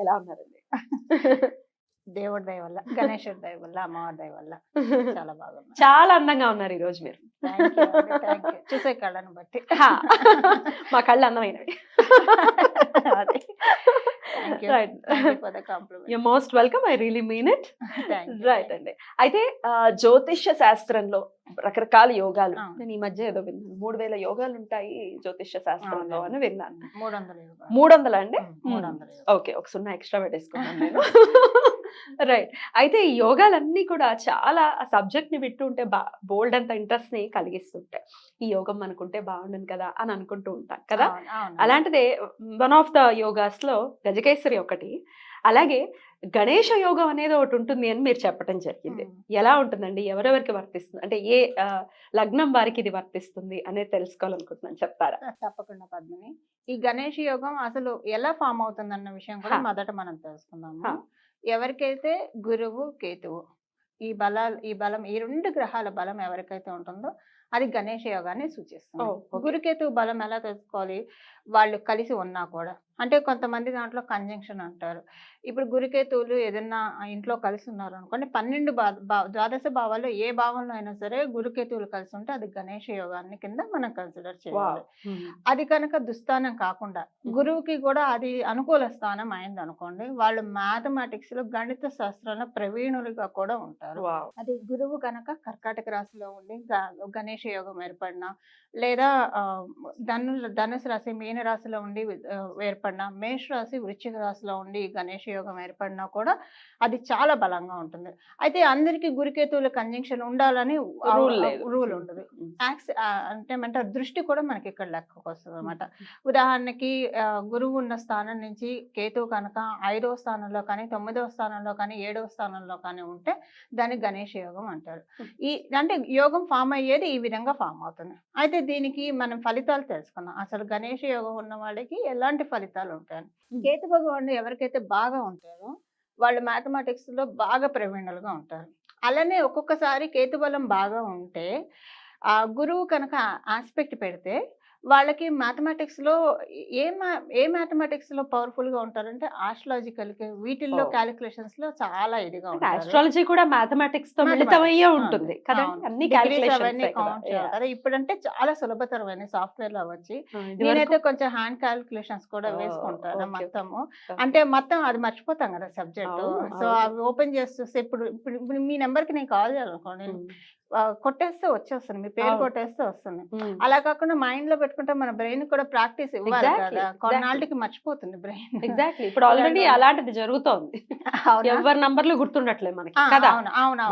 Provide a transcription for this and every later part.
ఎలా ఉన్నారండి? దేవుడి దయ వల్ల, గణేశుడి దయ వల్ల, అమ్మవారి దయ వల్ల చాలా బాగున్నా. చాలా అందంగా ఉన్నారు ఈరోజు మీరు. థ్యాంక్ యూ అండి, థ్యాంక్ యూ. చూసే కళ్ళను బట్టి. హా! మా కళ్ళు అందమైనవి. అదే. Thank you. Right. Thank you for the complement. You most welcome. I really mean it. Thank you. Right అండి. అయితే జ్యోతిష్య శాస్త్రంలో రకరకాల యోగాలు, అవును. నేను ఈ మధ్య ఏదో విన్నాను 3000 యోగాలు ఉంటాయి జ్యోతిష్య శాస్త్రంలో అని విన్నాను. 300 యోగాలు. 300 అండి? 300 యోగాలు. ఓకే, ఒక 0 ఎక్స్ట్రా పెట్టేసుకున్నాను నేను. రైట్. అయితే ఈ యోగాలన్నీ కూడా చాలా ఆ సబ్జెక్ట్ ని వింటుంటే బోల్డ్ అంత ఇంట్రెస్ట్ ని కలిగిస్తుంటాయి. ఈ యోగం అనుకుంటే బాగుండను కదా అని అనుకుంటూ ఉంటాం కదా. అవును, అవును. అలాంటిదే వన్ ఆఫ్ ద యోగాస్ లో గజకేసరి ఒకటి, అలాగే గణేష యోగం అనేది ఒకటి ఉంటుంది అని మీరు చెప్పడం జరిగింది. ఎలా ఉంటుందండి, ఎవరెవరికి వర్తిస్తుంది, అంటే ఏ లగ్నం వారికి ఇది వర్తిస్తుంది అనేది తెలుసుకోవాలనుకుంటున్నాను, చెప్తారా? తప్పకుండా పద్మిని. ఈ గణేష్ యోగం అసలు ఎలా ఫామ్ అవుతుందన్న విషయం కూడా హా. మొదట మనం తెలుసుకుందాము. హా. ఎవరికైతే గురువు కేతువు ఈ బలం ఈ 2 గ్రహాల బలం ఎవరికైతే ఉంటుందో అది గణేష యోగాన్ని సూచిస్తుంది. ఓకే. గురుకేతువు బలం ఎలా తెలుసుకోవాలి? వాళ్ళు కలిసి ఉన్నా కూడా, అంటే కొంతమంది దాంట్లో కంజంక్షన్ అంటారు. ఇప్పుడు గురుకేతువులు ఏదన్నా ఇంట్లో కలిసి ఉన్నారు అనుకోండి, 12 ద్వాదశ భావాల్లో ఏ భావంలో అయినా సరే గురుకేతువులు కలిసి ఉంటే అది గణేష యోగాన్ని కింద మనం కన్సిడర్ చేయాలి. అది కనుక దుస్థానం కాకుండా గురువుకి కూడా అది అనుకూల స్థానం అయింది అనుకోండి, వాళ్ళు మ్యాథమెటిక్స్ లో గణిత శాస్త్రంలో ప్రవీణులుగా కూడా ఉంటారు. అది గురువు కనుక కర్కాటక రాశిలో ఉండి గణేష యోగం ఏర్పడినా, లేదా ధనుసు రాశి మీన రాశిలో ఉండి ఏర్పడినా, మేష రాశి వృశ్చిక రాశిలో ఉండి గణేష యోగం ఏర్పడినా కూడా అది చాలా బలంగా ఉంటుంది. అయితే అందరికీ గురుకేతువుల కంజంక్షన్ ఉండాలని రూల్ ఉండదు. అంటే ఏమంటారు, దృష్టి కూడా మనకి ఇక్కడ లెక్కకు వస్తుంది అనమాట. ఉదాహరణకి గురువు ఉన్న స్థానం నుంచి కేతువు కనుక 5వ స్థానంలో కానీ, 9వ స్థానంలో కానీ, 7వ స్థానంలో కానీ ఉంటే దాన్ని గణేష యోగం అంటారు. అంటే యోగం ఫామ్ అయ్యేది ఈ విధంగా ఫామ్ అవుతుంది. అయితే దీనికి మనం ఫలితాలు తెలుసుకున్నాం. అసలు గణేష యోగం ఉన్న వాళ్ళకి ఎలాంటి ఫలితాలు ఉంటాయని. కేతు భగవానుడు ఎవరికైతే బాగా ఉంటారో వాళ్ళు మ్యాథమెటిక్స్ లో బాగా ప్రవీణులుగా ఉంటారు. అలానే ఒక్కొక్కసారి కేతు బలం బాగా ఉంటే ఆ గురువు కనుక ఆస్పెక్ట్ పెడితే వాళ్ళకి మ్యాథమెటిక్స్ లో ఏ మ్యాథమెటిక్స్ లో పవర్ఫుల్ గా ఉంటారంటే ఆస్ట్రాలజికల్ వీటిల్లో క్యాలిక్యులేషన్స్ లో చాలా ఇదిగా ఉంటారు. ఆస్ట్రాలజీ కూడా మ్యాథమెటిక్స్ తో మిళితమయ్యే ఉంటుంది కదా, అన్ని అవన్నీ కౌంట్ చేయాలి కదా. ఇప్పుడంటే చాలా సులభతరమైన సాఫ్ట్వేర్ లో వచ్చి నేనైతే కొంచెం హ్యాండ్ క్యాలిక్యులేషన్స్ కూడా వేసుకుంటాను మొత్తము. అంటే మొత్తం అది మర్చిపోతాం కదా సబ్జెక్ట్. సో అవి ఓపెన్ చేసి చూస్తే ఇప్పుడు మీ నెంబర్ కి నేను కాల్ చేయాలనుకోండి, కొట్టేస్తే వచ్చేస్తుంది, మీ పేరు కొట్టేస్తే వస్తుంది. అలా కాకుండా మైండ్ లో పెట్టుకుంటే మన బ్రెయిన్ కూడా ప్రాక్టీస్ ఇవ్వాలి కదా, కొన్నాళ్ళకి మర్చిపోతుంది బ్రెయిన్. ఎగ్జాక్ట్లీ, ఇప్పుడు ఆల్రెడీ అలాంటిది జరుగుతోంది. ఎవరి నంబర్లు గుర్తుండట్లేదు మనకి కదా.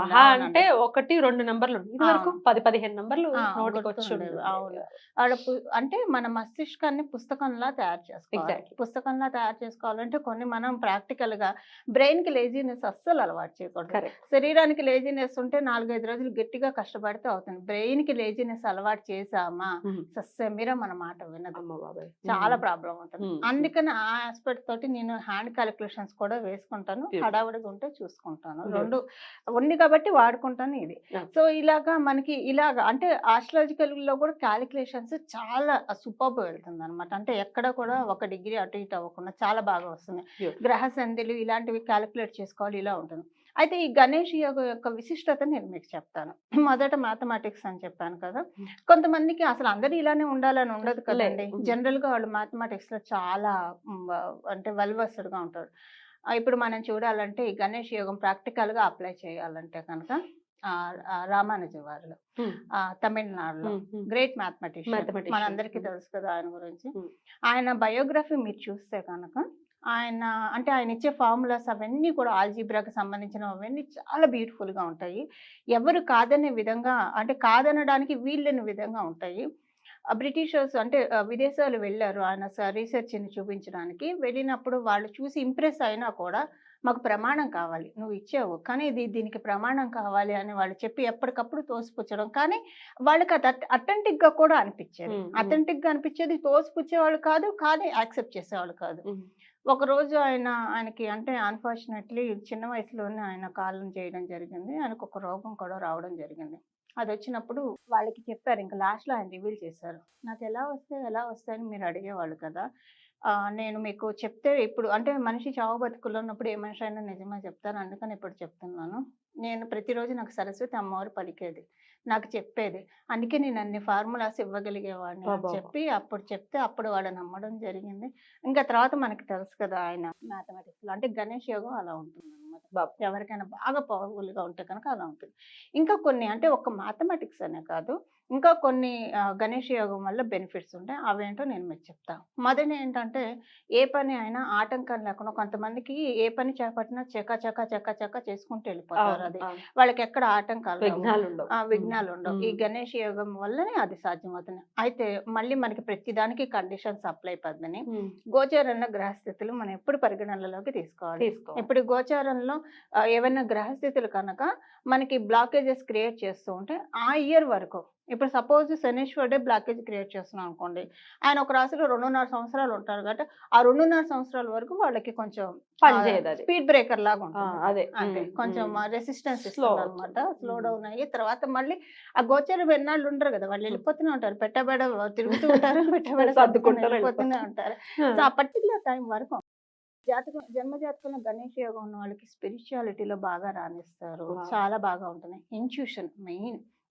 మహా అంటే 1-2 నంబర్లు, ఇది వరకు 10-15 నంబర్లు నోటికి వచ్చి ఉండేవి. అవును, అంటే మన మస్తిష్కాన్ని పుస్తకంలా తయారు చేసుకోవాలి. పుస్తకంలా తయారు చేసుకోవాలంటే కొన్ని మనం ప్రాక్టికల్ గా, బ్రెయిన్ కి లేజీనెస్ అస్సలు అలవాటు చేయకూడదు. శరీరానికి లేజీనెస్ ఉంటే 4-5 రోజులు గట్టిగా కష్టపడితే అవుతుంది. బ్రెయిన్ కి లేజీనెస్ అలవాటు చేసామా సస్సెమిరా మన మాట వినదు, చాలా ప్రాబ్లం అవుతుంది. అందుకని ఆ ఆస్పెక్ట్ తోటి నేను హ్యాండ్ క్యాలిక్యులేషన్స్ కూడా వేసుకుంటాను. హడావుడిగా ఉంటే చూసుకుంటాను. 2 ఉంది కాబట్టి వాడుకుంటాను ఇది. సో ఇలాగా మనకి అంటే ఆస్ట్రాలజికల్ లో కూడా క్యాలిక్యులేషన్స్ చాలా సూపర్బ్ వెళ్తుంది అనమాట. అంటే ఎక్కడ కూడా 1 డిగ్రీ అటు ఇటు అవ్వకుండా చాలా బాగా వస్తుంది. గ్రహ సంధిలు ఇలాంటివి క్యాలిక్యులేట్ చేసుకోవాలి, ఇలా ఉంటుంది. అయితే ఈ గణేష్ యోగ యొక్క విశిష్టత నేను మీకు చెప్తాను. మొదట మ్యాథమెటిక్స్ అని చెప్పాను కదా. కొంతమందికి అసలు అందరూ ఇలానే ఉండాలని ఉండదు కదండి. జనరల్ గా వాళ్ళు మ్యాథమెటిక్స్ లో చాలా అంటే వెల్ వర్స్డ్ గా ఉంటారు. ఇప్పుడు మనం చూడాలంటే ఈ గణేష్ యోగం ప్రాక్టికల్ గా అప్లై చేయాలంటే కనుక రామానుజ వారిలో తమిళనాడులో గ్రేట్ మ్యాథమెటిషియన్, మనందరికీ తెలుసు కదా ఆయన గురించి. ఆయన బయోగ్రఫీ మీరు చూస్తే కనుక ఆయన ఇచ్చే ఫార్ములాస్ అవన్నీ కూడా ఆల్జీబ్రాకి సంబంధించినవి అవన్నీ చాలా బ్యూటిఫుల్ గా ఉంటాయి. ఎవరు కాదనే విధంగా, అంటే కాదనడానికి వీళ్ళని విధంగా ఉంటాయి. బ్రిటిషర్స్ అంటే విదేశాలు వెళ్ళారు ఆయన రీసెర్చ్ ని చూపించడానికి. వెళ్ళినప్పుడు వాళ్ళు చూసి ఇంప్రెస్ అయినా కూడా మాకు ప్రమాణం కావాలి, నువ్వు ఇచ్చావు కానీ దీనికి ప్రమాణం కావాలి అని వాళ్ళు చెప్పి ఎప్పటికప్పుడు తోసిపుచ్చడం. కానీ వాళ్ళకి అది అథెంటిక్ గా కూడా అనిపించేది. అథెంటిక్ గా అనిపించేది, తోసిపుచ్చేవాళ్ళు కాదు, కానీ యాక్సెప్ట్ చేసేవాళ్ళు కాదు. ఒకరోజు ఆయనకి అంటే అన్ఫార్చునేట్లీ చిన్న వయసులోనే ఆయన కాలం చేయడం జరిగింది. ఆయనకు ఒక రోగం కూడా రావడం జరిగింది. అది వచ్చినప్పుడు వాళ్ళకి చెప్పారు, ఇంకా లాస్ట్ లో ఆయన రివీల్ చేశారు, నాకు ఎలా వస్తాయని మీరు అడిగేవాళ్ళు కదా, నేను మీకు చెప్తే ఇప్పుడు అంటే మనిషి చావు బతుకుల్లో ఉన్నప్పుడు ఏ మనిషి అయినా నిజమే చెప్తారు. అందుకని ఇప్పుడు చెప్తున్నాను. నేను ప్రతిరోజు నాకు సరస్వతి అమ్మవారు పలికేది. నాకు చెప్పేది. అందుకే నేను అన్ని ఫార్ములాస్ ఇవ్వగలిగేవాడిని అని అబ్బబ్బా! చెప్పి అప్పుడు చెప్తే అప్పుడు వాడు నమ్మడం జరిగింది. ఇంకా తర్వాత మనకి తెలుసు కదా ఆయన మ్యాథమెటిక్స్‌లో అంటే గణేష్ యోగం అలా ఉంటుందన్నమాట. బాబ్ ఎవరికైనా బాగా పవర్‌ఫుల్‌గా ఉంటే కనుక అలా ఉంటుంది. ఇంకా కొన్ని అంటే ఒక్క మ్యాథమెటిక్స్ అనే కాదు. ఇంకా కొన్ని గణేష్ యోగం వల్ల బెనిఫిట్స్ ఉంటాయి. అవేంటో నేను మీకు చెప్తా. మొదట ఏంటంటే ఏ పని అయినా ఆటంకం లేకుండా కొంతమందికి ఏ పని చేపట్టినా చక చేసుకుంటూ వెళ్ళిపోతారు. అవును. అది అవును. వాళ్ళకి ఎక్కడ ఆటంకాలు రావు. విఘ్నాలుండవు. విఘ్నాలు ఉండవు. ఈ హ్మ్. గణేష్ యోగం వల్లనే అది సాధ్యమవుతుంది. అయితే మళ్ళీ మనకి ప్రతిదానికి కండిషన్స్ అప్లై పద్దని హ్మ్. గోచారంలో గ్రహస్థితులు మనం ఎప్పుడు పరిగణనలోకి తీసుకోవాలి. తీసుకోవాలి. ఇప్పుడు గోచారంలో ఏవైనా గ్రహస్థితులు కనుక మనకి బ్లాకేజెస్ క్రియేట్ చేస్తూ ఉంటే ఆ ఇయర్ వరకు ఇప్పుడు సపోజ్ శనీశ్వరుడే బ్లాకేజ్ క్రియేట్ చేస్తున్నాం అనుకోండి. ఆయన ఒక రాశిలో 2.5 సంవత్సరాలు ఉంటారు కాబట్టి ఆ 2.5 సంవత్సరాల వరకు వాళ్ళకి కొంచెం పనిచేయదది. స్పీడ్ బ్రేకర్ లాగా ఆ! ఉంటుంది. అదే. అంతే. హ్మ్. కొంచెం హ్మ్. రెసిస్టెన్స్ స్లో ఇస్తుందన్నమాట. అవుతుంది. స్లో హ్మ్. డౌన్ అయ్యి తర్వాత మళ్ళీ ఆ గోచరం ఎన్నాళ్ళు ఉండరు కదా! వాళ్ళు హ్మ్. వెళ్ళిపోతూనే ఉంటారు. పెట్టబెడ తిరుగుతూ ఉంటారు. పెట్టబెడ సర్దుకొని సర్దుకుంటారు వెళ్ళిపోతూనే వెళ్ళిపోతారు. ఉంటారు. ఆ! సో, ఆ పర్టిక్యులర్ టైం వరకు జన్మ జాతకంలో గణేష్ యోగం ఉన్న వాళ్ళకి స్పిరిచువాలిటీలో బాగా రాణిస్తారు. వావ్! చాలా బాగా ఉంటుంది.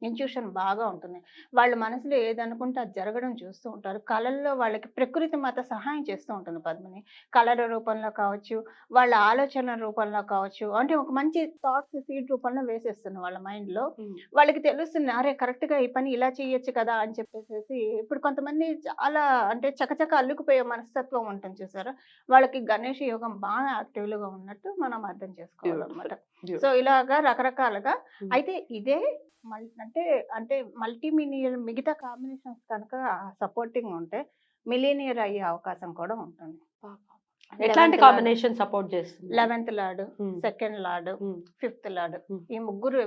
ఇన్‌ట్యూషన్ బాగా ఉంటుంది. వాళ్ళ మనసులో ఏదనుకుంటే అది జరగడం చూస్తూ ఉంటారు. కళల్లో వాళ్ళకి ప్రకృతి మాత సహాయం చేస్తూ ఉంటుంది పద్మిని. కళల రూపంలో కావచ్చు, వాళ్ళ ఆలోచనల రూపంలో కావచ్చు, అంటే ఒక మంచి థాట్స్ సీడ్ రూపంలో వేసేస్తుంది వాళ్ళ మైండ్‌లో. హ్మ్. వాళ్ళకి తెలుస్తుంది. అరే! కరెక్ట్‌గా ఈ పని ఇలా చేయొచ్చు కదా! అని చెప్పేసేసి ఇప్పుడు కొంతమంది చాలా అంటే చకచక అల్లుకుపోయే మనస్తత్వం ఉంటుంది చూసారా? వాళ్ళకి గణేష్ యోగం బాగా యాక్టివ్‌గా ఉన్నట్టు మనం అర్థం చేసుకోవాలన్నమాట. బ్యూటిఫుల్. So, beautiful. ఇలాగా రకరకాలుగా హ్మ్. అయితే ఇదే అంటే మల్టీ మిలియన్ మిగతా కాంబినేషన్స్ కనుక సపోర్టింగ్ ఉంటే మిలియనియర్ అయ్యే అవకాశం కూడా ఉంటుంది. ఎట్లాంటి 11th లార్డ్, కాంబినేషన్ సపోర్ట్ చేస్తుంది? 11th లార్డ్, హ్మ్. 2nd లార్డ్, హ్మ్. 5th లార్డ్ హ్మ్. ఈ ముగ్గురు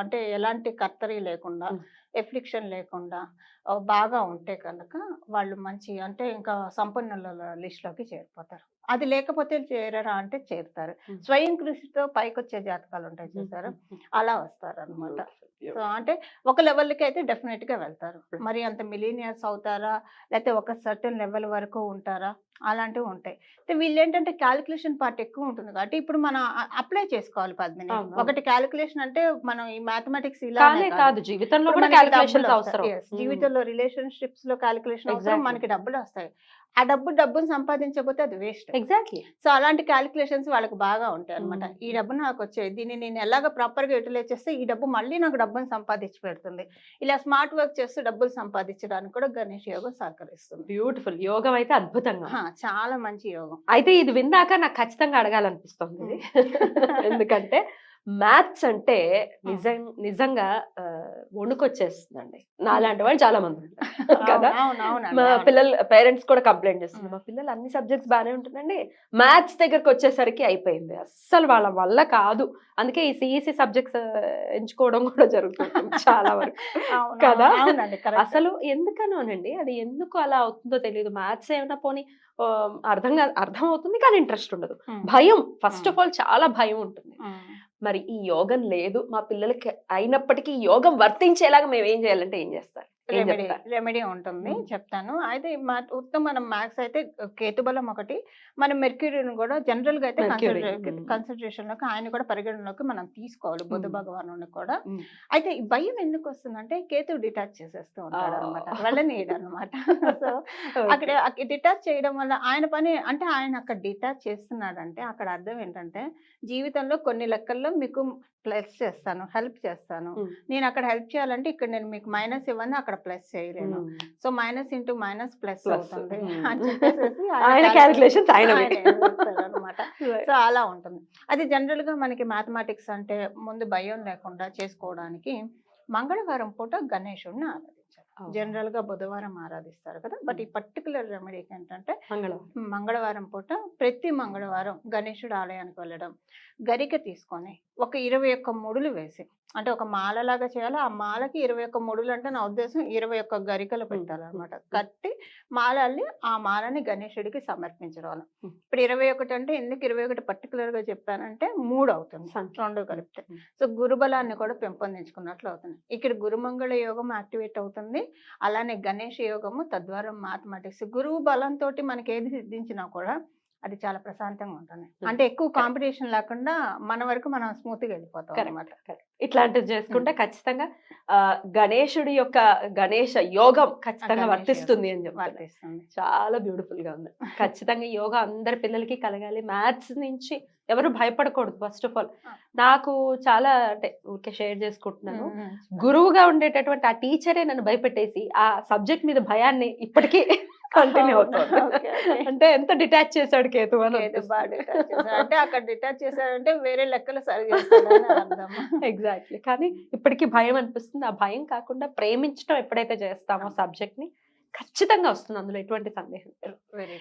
అంటే ఎలాంటి కర్తరి లేకుండా, హ్మ్. ఎఫ్లిక్షన్ లేకుండా బాగా ఉంటే కనుక వాళ్ళు మంచి అంటే ఇంకా సంపన్నుల లిస్ట్‌లోకి చేరిపోతారు. అది లేకపోతే చేరరా అంటే చేరుతారు. హ్మ్. స్వయం కృషితో పైకొచ్చే జాతకాలు ఉంటాయి హ్మ్. చూసారా? హ్మ్. అలా వస్తారనమాట. బ్యూటిఫుల్. So, beautiful. అంటే ఒక లెవెల్‌కి అయితే డెఫినిట్‌గా వెళ్తారు. మరి అంత మిలియనియర్స్ అవుతారా? లేకపోతే ఒక సర్టెన్ లెవెల్ వరకు ఉంటారా? అలాంటివి ఉంటాయి. అయితే వీళ్ళేంటంటే కాలిక్యులేషన్ పార్ట్ ఎక్కువ ఉంటుంది కాబట్టి ఇప్పుడు మనం అప్లై చేసుకోవాలి పద్మిని. అవును. అవును. ఒకటి కాలిక్యులేషన్ అంటే మనం ఈ మ్యాథమెటిక్స్ ఇలానే కానే కాదు. కాదు. జీవితంలో ఇప్పుడు కూడా మనకి కాలిక్యులేషన్స్ డబ్బులొస్తాయి. అవసరం. యెస్. హ్మ్. జీవితంలో రిలేషన్‌షిప్స్‌లో కాలిక్యులేషన్ అవసరం. ఎగ్జాక్ట్‌లీ. మనకి డబ్బులొస్తాయి. ఆ డబ్బుని సంపాదించకపోతే అది వేస్ట్. ఎగ్జాక్ట్‌లీ. సో, అలాంటి కాలిక్యులేషన్స్ వాళ్ళకి బాగా ఉంటాయన్నమాట. హ్మ్. ఈ డబ్బు నాకొచ్చేది. దీన్ని నేను ఎలాగ ప్రాపర్‌గా యుటిలైజ్ చేస్తే ఈ డబ్బు మళ్ళీ నాకు డబ్బుని సంపాదించి పెడుతుంది. ఇలా స్మార్ట్ వర్క్ చేస్తూ డబ్బులు సంపాదించడానికి కూడా గణేష్ యోగం సహకరిస్తుంది. బ్యూటిఫుల్. యోగం అయితే అద్భుతంగా ఉంది. చాలా మంచి యోగం. అయితే ఇది విన్నాక నాకు ఖచ్చితంగా అడగాలనిపిస్తుంది ఇది. ఎందుకంటే మ్యాథ్స్ అంటే నిజంగా వణుకొచ్చేస్తుందండి. నాలాంటి వాళ్ళు చాలా మంది ఉంటారు కదా! అవునవునండి. మా అవును. పిల్లలు పేరెంట్స్ కూడా కంప్లెయింట్ చేస్తున్నారు. హ్మ్. మా పిల్లలు అన్ని సబ్జెక్ట్స్ బానే ఉంటుందండి. మ్యాథ్స్ దగ్గరకొచ్చేసరికి అయిపోయింది. అస్సలు వాళ్ళ వల్ల కాదు. అందుకే ఈ సీఈసీ సబ్జెక్ట్స్ ఎంచుకోవడం కూడా జరుగుతుంటుంది చాలా వరకు. కదా! అవునండి. కరెక్ట్. అసలు ఎందుకనోనండి అది ఎందుకు అలా అవుతుందో తెలీదు. మ్యాథ్స్ ఏమైనా పోనీ అర్థం అవుతుంది కానీ ఇంట్రెస్ట్ ఉండదు. హ్మ్. భయం ఫస్ట్ హ్మ్. ఆఫ్ ఆల్ చాలా భయం ఉంటుంది. హ్మ్. మరి ఈ యోగం లేదు మా పిల్లలకి అయినప్పటికీ ఈ యోగం వర్తించేలాగా మేమేం చేయాలంటే ఏం చేస్తారు? ఏం చెప్తారు? రెమెడీ ఉంటుంది. హ్మ్. చెప్తాను. అయితే మనం మ్యాథ్స్ అయితే కేతుబలం ఒకటి. మనం మెర్క్యూరీని కూడా జనరల్‌గా అయితే మెర్క్యూరీ. హ్మ్. కన్సిడరేషన్‌లోకి ఆయన కూడా పరిగణనలోకి మనం తీసుకోవాలి. బుధ హ్మ్. భగవానుడిని కూడా. హ్మ్. అయితే ఈ భయం ఎందుకొస్తుందంటే కేతువు డిటాచ్ చేసేస్తూ ఉంటాడనమాట. ఓహ్! వెళ్ళనీయడనమాట. So, okay. డిటాచ్ చేయడం వల్ల ఆయన పని అంటే ఆయన అక్కడ డిటాచ్ చేస్తున్నాడంటే అక్కడ అర్థం ఏంటంటే జీవితంలో కొన్ని లెక్కల్లో మీకు ప్లస్ చేస్తాను. హెల్ప్ చేస్తాను. హ్మ్. నేనక్కడ హెల్ప్ చేయాలంటే ఇక్కడ నేను మీకు మైనస్ ఇవ్వను. అక్కడ ప్లస్ చేయలేను. హ్మ్. So, minus into minus plus plus. అవుతుంది హ్మ్. అని చెప్పేసేసి ఆయన క్యాలిక్యులేషన్స్ ఆయనవి. ఆయనే వేస్తాడనమాట. సో, అలా ఉంటుంది. అది జనరల్‌గా మనకి మ్యాథమెటిక్స్ అంటే ముందు భయం లేకుండా చేసుకోవడానికి మంగళవారం పూట గణేశుడిని ఆరాధించాలి. ఓహ్! జనరల్‌గా బుధవారం ఆరాధిస్తారు కదా! బట్ ఈ పర్టిక్యులర్ రెమెడీకి ఏంటంటే మంగళవారం. మంగళవారం పూట ప్రతి మంగళవారం గణేశుడి ఆలయానికి వెళ్ళడం. గరిక తీసుకొని ఒక 21 ముడులు వేసి అంటే ఒక మాలలాగా చేయాలి. ఆ మాలకి 21 ముడులంటే నా ఉద్దేశం 21 గరికలు హ్మ్. పెట్టాలనమాట. హ్మ్. కట్టి మాల అల్లి ఆ మాలని గణేశుడికి సమర్పించడం. హ్మ్. ఇప్పుడు 21 అంటే ఎందుకు 21 పర్టిక్యులర్‌గా చెప్పానంటే 3 అవుతుంది. సంఖ్య. 2 కలిపితే. హ్మ్. సో, గురుబలాన్ని కూడా పెంపొందించుకున్నట్లు అవుతుంది. ఇక్కడ గురుమంగళ యోగం యాక్టివేట్ అవుతుంది. అలానే గణేష యోగము, తద్వారా మ్యాథమెటిక్స్, గురువు బలంతో మనకి ఏది సిద్ధించినా కూడా అది చాలా ప్రశాంతంగా ఉంటుంది. అంటే ఎక్కువ కాంపిటీషన్ లేకుండా మన వరకు మనం స్మూత్ గా వెళ్ళిపోతాం అనమాట. ఇట్లాంటివి చేసుకుంటే ఖచ్చితంగా గణేశుడి యొక్క గణేష యోగం ఖచ్చితంగా గణేష వర్తిస్తుంది అని చెప్తారు. వర్తిస్తుంది. చాలా బ్యూటిఫుల్ గా ఉంది. ఖచ్చితంగా యోగా అందరి పిల్లలకి కలగాలి. మ్యాథ్స్ నుంచి ఎవరు భయపడకూడదు. ఫస్ట్ ఆఫ్ ఆల్ నాకు చాలా అంటే ఊరికే షేర్ చేసుకుంటున్నాను. గురువుగా ఉండేటటువంటి ఆ టీచరే నన్ను భయపెట్టేసి ఆ సబ్జెక్ట్ మీద భయాన్ని ఇప్పటికీ కంటిన్యూ అవుతుంది. అంటే ఎంత డిటాచ్ చేశాడు కేతు అని అంటే అక్కడ డిటాచ్ చేశాడంటే వేరే లెక్కలు సరి చేస్తాడని అర్థం. ఎగ్జాక్ట్లీ. కానీ ఇప్పటికీ భయం అనిపిస్తుంది. ఆ భయం కాకుండా ప్రేమించడం ఎప్పుడైతే చేస్తామో సబ్జెక్ట్ ని ఖచ్చితంగా వస్తుంది. అందులో ఎటువంటి సందేహం లేదు. వెరీ